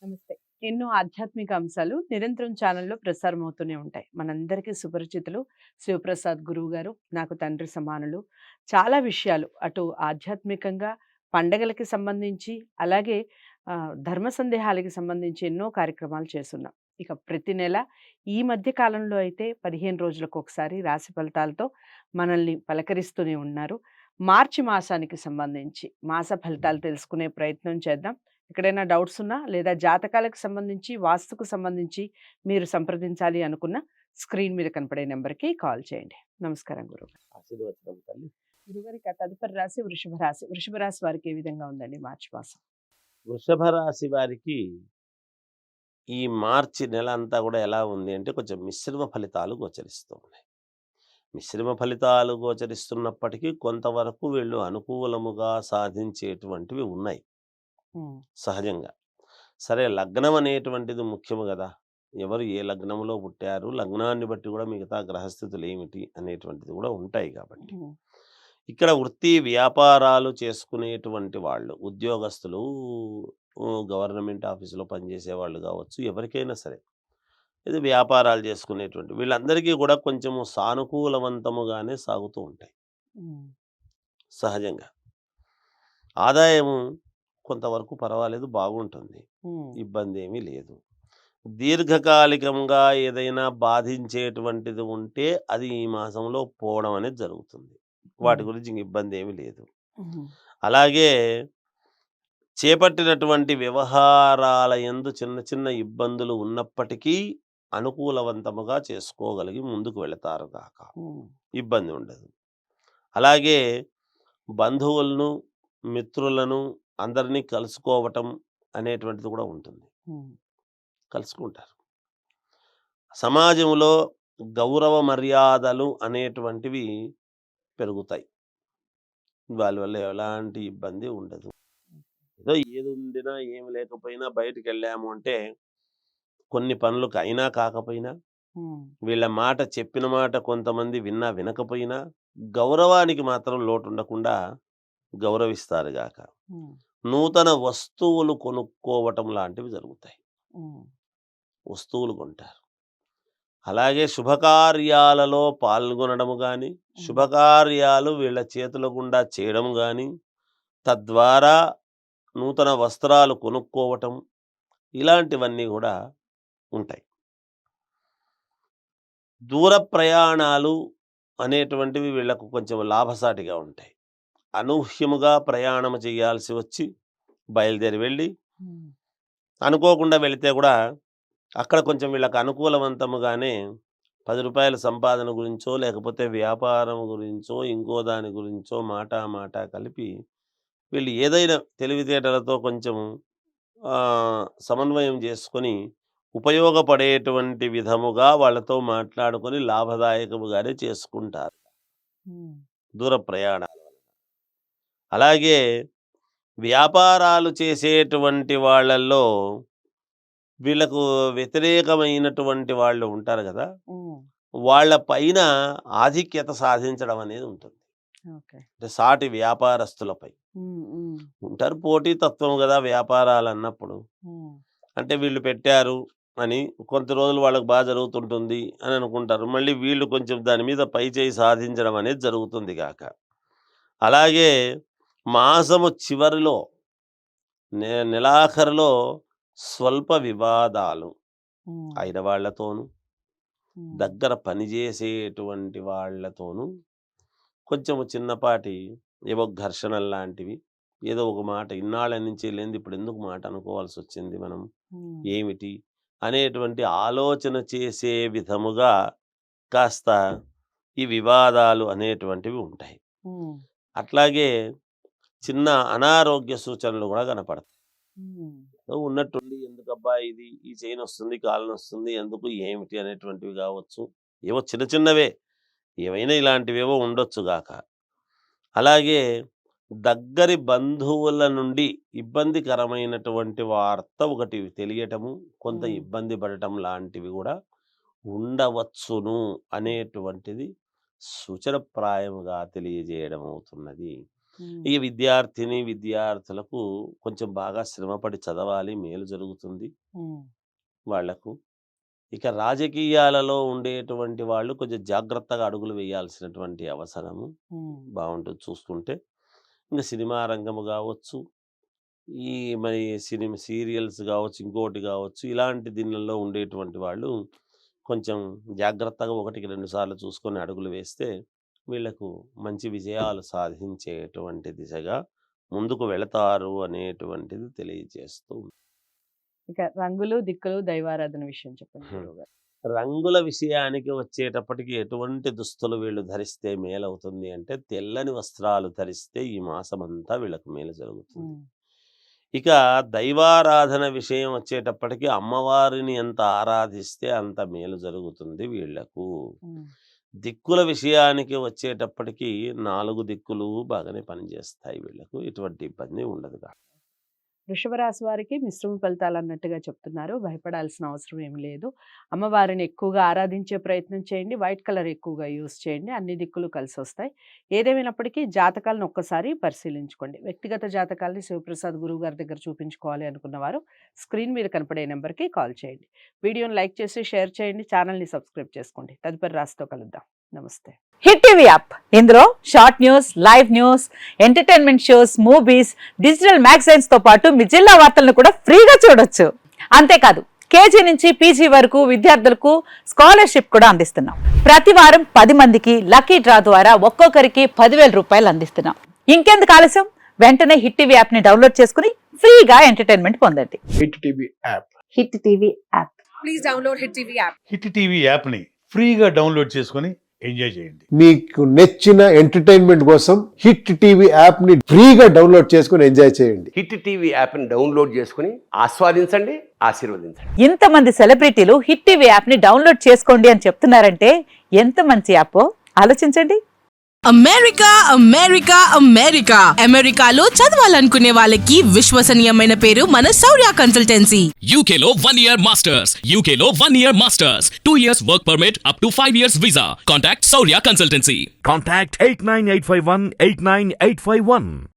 నమస్తే. ఎన్నో ఆధ్యాత్మిక అంశాలు నిరంతరం ఛానల్‌లో ప్రసారం అవుతూనే ఉంటాయి. మనందరికీ సుపరిచితులు శివప్రసాద్ గురువు గారు, నాకు తండ్రి సమానులు. చాలా విషయాలు అటు ఆధ్యాత్మికంగా, పండగలకి సంబంధించి, అలాగే ధర్మ సందేహాలకి సంబంధించి ఎన్నో కార్యక్రమాలు చేసున్నాం. ఇక ప్రతి నెల ఈ మధ్య కాలంలో అయితే 15 రోజులకొకసారి రాశి ఫలితాలతో మనల్ని పలకరిస్తూనే ఉన్నారు. మార్చి మాసానికి సంబంధించి మాస ఫలితాలు తెలుసుకునే ప్రయత్నం చేద్దాం. ఎక్కడైనా డౌట్స్ ఉన్నా లేదా జాతకాలకు సంబంధించి, వాస్తుకు సంబంధించి మీరు సంప్రదించాలి అనుకున్న స్క్రీన్ మీద కనపడే నంబర్‌కి కాల్ చేయండి. నమస్కారం గురువుగారు. ఆశీర్వచనం తల్లి. గురువుగారికి ఆ తదుపరి రాశి వృషభ రాశి. వృషభ రాశి వారికి ఏ విధంగా ఉందండి మార్చి మాసం? వృషభ రాశి వారికి ఈ మార్చి నెల అంతా కూడా ఎలా ఉంది అంటే కొంచెం మిశ్రమ ఫలితాలు గోచరిస్తూ ఉన్నాయి. మిశ్రమ ఫలితాలు గోచరిస్తున్నప్పటికీ కొంతవరకు వీళ్ళు అనుకూలముగా సాధించేటువంటివి ఉన్నాయి హ్మ్. సహజంగా. సరే, లగ్నం అనేటువంటిది ముఖ్యము గదా! ఎవరు ఏ లగ్నంలో పుట్టారు, లగ్నాన్ని బట్టి కూడా మిగతా గ్రహస్థితులు ఏమిటి అనేటువంటిది కూడా ఉంటాయి కాబట్టి. హ్మ్. ఇక్కడ వృత్తి వ్యాపారాలు చేసుకునేటువంటి వాళ్ళు, ఉద్యోగస్తులు, గవర్నమెంట్ ఆఫీసులో పనిచేసే వాళ్ళు కావచ్చు, ఎవరికైనా సరే. ఇది వ్యాపారాలు చేసుకునేటువంటి వీళ్ళందరికీ కూడా కొంచెము సానుకూలవంతముగానే సాగుతూ ఉంటాయి హ్మ్. సహజంగా. ఆదాయము కొంతవరకు పర్వాలేదు, బాగుంటుంది. హ్మ్. ఇబ్బంది ఏమీ లేదు. దీర్ఘకాలికంగా ఏదైనా బాధించేటువంటిది ఉంటే అది ఈ మాసంలో పోవడం అనేది జరుగుతుంది. వాటి హ్మ్. గురించి ఇంక ఇబ్బంది ఏమీ లేదు. హ్మ్. అలాగే చేపట్టినటువంటి వ్యవహారాల యందు చిన్న చిన్న ఇబ్బందులు ఉన్నప్పటికీ అనుకూలవంతముగా చేసుకోగలిగి ముందుకు వెళతారు గాక. హ్మ్. ఇబ్బంది ఉండదు. అలాగే బంధువులను, మిత్రులను అందరినీ కలుసుకోవటం అనేటువంటిది కూడా ఉంటుంది. హ్మ్. కలుసుకుంటారు. సమాజంలో గౌరవ మర్యాదలు అనేటువంటివి పెరుగుతాయి. వాళ్ళ వల్ల ఎలాంటి ఇబ్బంది ఉండదు. ఏదో ఏదుండినా ఏమి లేకపోయినా బయటికెళ్ళాము అంటే కొన్ని పనులకు అయినా కాకపోయినా, హ్మ్. వీళ్ళ మాట చెప్పిన మాట కొంతమంది విన్నా వినకపోయినా, గౌరవానికి మాత్రం లోటుండకుండా గౌరవిస్తారు గాక. హ్మ్. నూతన వస్తువులు కొనుక్కోవటం లాంటివి జరుగుతాయి. హ్మ్. వస్తువులు కొంటారు. అలాగే శుభకార్యాలలో పాల్గొనడము గాని, హ్మ్. శుభకార్యాలు వీళ్ళ చేతుల గుండా చేయడం గాని, తద్వారా నూతన వస్త్రాలు కొనుక్కోవటం, ఇలాంటివన్నీ గూడా ఉంటాయి. దూర ప్రయాణాలు అనేటువంటివి వీళ్ళకు కొంచెం లాభసాటిగా ఉంటాయి. అనూహ్యముగా ప్రయాణం చేయాల్సి వచ్చి బయలుదేరి వెళ్ళి, హ్మ్. అనుకోకుండా వెళితే గూడా అక్కడ కొంచెం వీళ్ళకి అనుకూలవంతముగానే రూ. 10 సంపాదన గురించో, లేకపోతే వ్యాపారం గురించో, ఇంకో దాని గురించో మాట మాట కలిపి వీళ్ళు ఏదైనా తెలివితేటలతో కొంచెం సమన్వయం చేసుకొని ఉపయోగపడేటువంటి విధముగా వాళ్ళతో మాట్లాడుకొని లాభదాయకముగానే చేసుకుంటారు హ్మ్. దూర ప్రయాణాలు. అలాగే వ్యాపారాలు చేసేటువంటి వాళ్ళల్లో వీళ్ళకు వ్యతిరేకమైనటువంటి వాళ్ళు ఉంటారు గదా! హ్మ్. వాళ్ళ పైన ఆధిక్యత సాధించడం అనేది ఉంటుంది. ఓకే. అంటే సాటి వ్యాపారస్తులపై. హ్మ్. హ్మ్. ఉంటారు, పోటీతత్వం గదా వ్యాపారాలన్నప్పుడు. హ్మ్. అంటే వీళ్ళు పెట్టారు అని కొంత రోజులు వాళ్ళకి జరుగుతుంటుంది అని అనుకుంటారు. మళ్ళీ వీళ్ళు కొంచెం దాని మీద పైచేయి సాధించడం అనేది జరుగుతుంది గాక. అలాగే మాసము చివరిలో నెలాఖరులో స్వల్ప వివాదాలు హ్మ్. అయిన వాళ్ళతోనూ, హ్మ్. దగ్గర పనిచేసేటువంటి వాళ్ళతోనూ కొంచెం చిన్నపాటి ఏవో ఘర్షణల్లాంటివి, ఏదో ఒక మాట ఇన్నాళ్ళ నుంచి లేనిది ఇప్పుడెందుకు మాట అనుకోవాల్సొచ్చింది మనం, హ్మ్. ఏమిటి అనేటువంటి ఆలోచన చేసే విధముగా కాస్త ఈ వివాదాలు అనేటువంటివి ఉంటాయి. హ్మ్. అట్లాగే చిన్న అనారోగ్య సూచనలు గూడా కనపడతాయి. హ్మ్. ఏదో ఉన్నట్టుండి ఎందుకబ్బా ఇది, ఈ చెయ్యి కాలు నొస్తుంది, ఎందుకు, ఏమిటి అనేటువంటివి గావచ్చు. ఏవో చిన్న చిన్నవే, ఏవైనా ఇలాంటివేవో ఉండొచ్చు గాక. అలాగే దగ్గరి బంధువుల నుండి ఇబ్బందికరమైనటువంటి వార్త ఒకటి తెలియటము, కొంత హ్మ్. ఇబ్బంది పడటం లాంటివి గూడా ఉండవచ్చును అనేటువంటిది సూచనప్రాయముగా తెలియజేయడం అవుతున్నది. ఈ విద్యార్థిని విద్యార్థులకు కొంచెం బాగా శ్రమపడి చదవాలి, మేలు జరుగుతుంది వాళ్లకు. ఇక రాజకీయాలలో ఉండేటువంటి వాళ్ళు కొంచెం జాగ్రత్తగా అడుగులు వేయాల్సినటువంటి అవసరము బాగుంటుంది చూసుకుంటే. ఇంకా సినిమా రంగము కావచ్చు, ఈ మరి సీరియల్స్ కావచ్చు, ఇంకోటి కావచ్చు, ఇలాంటి దీనిలో ఉండేటువంటి వాళ్ళు కొంచెం జాగ్రత్తగా 1కి 2 సార్లు చూసుకొని అడుగులు వేస్తే వీళ్ళకు మంచి విజయాలు సాధించేటువంటి దిశగా ముందుకు వెళతారు అనేటువంటిది తెలియజేస్తూ. ఇక రంగులు, దిక్కులు, దైవారాధన విషయం చెప్పండి హ్మ్. గురువుగారు. రంగుల విషయానికి వచ్చేటప్పటికి ఎటువంటి దుస్తులు వీళ్ళు ధరిస్తే మేలవుతుంది అంటే, తెల్లని వస్త్రాలు ధరిస్తే ఈ మాసమంతా వీళ్ళకు మేలు జరుగుతుంది. ఇక దైవారాధన విషయం వచ్చేటప్పటికి అమ్మవారిని ఎంత ఆరాధిస్తే అంత మేలు జరుగుతుంది వీళ్లకు. దిక్కుల విషయానికి వచ్చేటప్పటికి 4 దిక్కులు బాగానే పనిచేస్తాయి వీళ్ళకు, ఎటువంటి ఇబ్బంది ఉండదు. వృషభ రాశి వారికి మిశ్రమ ఫలితాలు అన్నట్టుగా చెప్తున్నారు. భయపడాల్సిన అవసరం ఏమి లేదు. అమ్మవారిని ఎక్కువగా ఆరాధించే ప్రయత్నం చేయండి. వైట్ కలర్ ఎక్కువగా యూస్ చేయండి. అన్ని దిక్కులు కలిసి వస్తాయి. ఏదేమైనప్పటికీ జాతకాలను ఒక్కసారి పరిశీలించుకోండి. వ్యక్తిగత జాతకాలని శివప్రసాద్ గురువు గారి దగ్గర చూపించుకోవాలి అనుకున్న వారు స్క్రీన్ మీద కనపడే నెంబర్కి కాల్ చేయండి. వీడియోని లైక్ చేసి షేర్ చేయండి. ఛానల్ని సబ్స్క్రైబ్ చేసుకోండి. తదుపరి రాశితో కలుద్దాం. నమస్తే. హిట్ టీవీ యాప్, ఇందులో short news, live news, entertainment shows, movies, digital magazines తో పాటు మీ జిల్లా వార్తలను కూడా ఫ్రీగా చూడొచ్చు. అంతేకాదు కేజీ నుంచి పీజీ వరకు విద్యార్థులకు స్కాలర్షిప్ కూడా అందిస్తున్నాం. ప్రతి వారం 10 మందికి లక్కీ డ్రా ద్వారా ఒక్కొక్కరికి 10,000 రూపాయలు అందిస్తున్నాం. ఇంకెందుకు ఆలస్యం, వెంటనే హిట్ టీవీ యాప్ ని డౌన్లోడ్ చేసుకుని ఫ్రీగా ఎంటర్టైన్మెంట్ పొందండి. Hit TV app. Hit TV app. Please download hit TV app. Hit TV యాప్ని ఫ్రీగా డౌన్లోడ్ చేసుకొని ఎంజాయ్ చేయండి. మీకు నచ్చిన ఎంటర్టైన్మెంట్ కోసం హిట్ టీవీ యాప్ ని ఫ్రీగా డౌన్లోడ్ చేసుకొని ఎంజాయ్ చేయండి. హిట్ టీవీ యాప్ని డౌన్లోడ్ చేసుకుని ఆస్వాదించండి, ఆశీర్వదించండి. ఇంతమంది సెలబ్రిటీలు హిట్ టీవీ యాప్ ని డౌన్లోడ్ చేసుకోండి అని చెప్తున్నారంటే ఎంత మంచి యాప్ ఆలోచించండి. అమెరికా అమెరికా అమెరికా అమెరికాలో చదవాలనుకునే వాళ్ళకి విశ్వసనీయమైన పేరు మన శౌర్య కన్సల్టెన్సీ. UK లో 1 year masters. UK లో 1 year masters. 2 years work permit up to 5 years visa. Contact Saurya Consultancy. Contact 89851 89851.